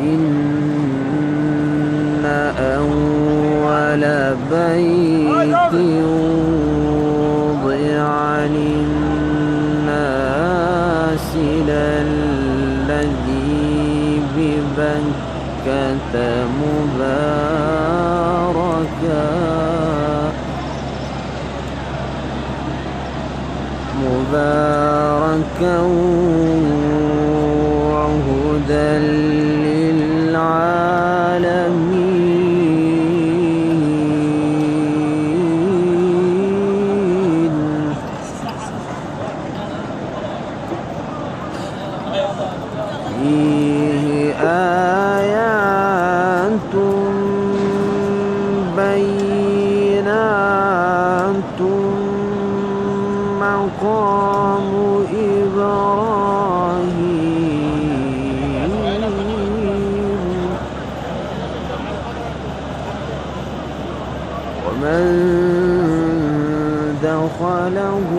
إن أول بيت وضع للناس للذي ببكة مباركا وهدى للعالمين فيه آيات بينات مقام إبراهيم ومن دخله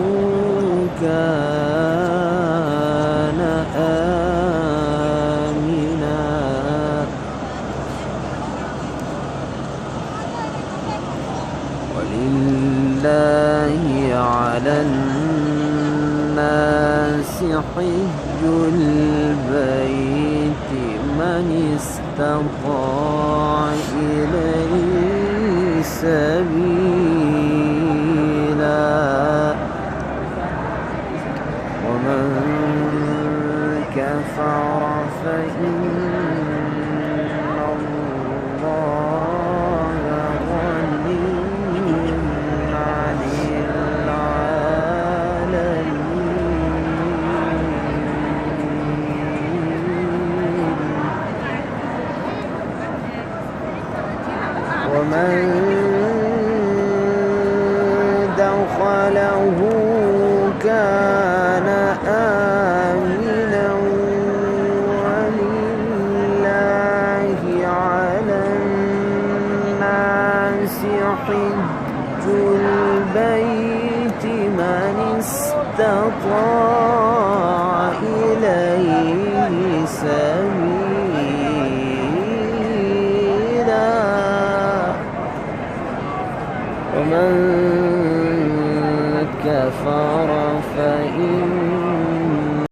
كان آمنا ولله على الناس حج البيت من استطاع إليه سبيلا ومن كفر فإن الله غني عن ومن دخله كان آمنا ولله على الناس حج البيت من استطاع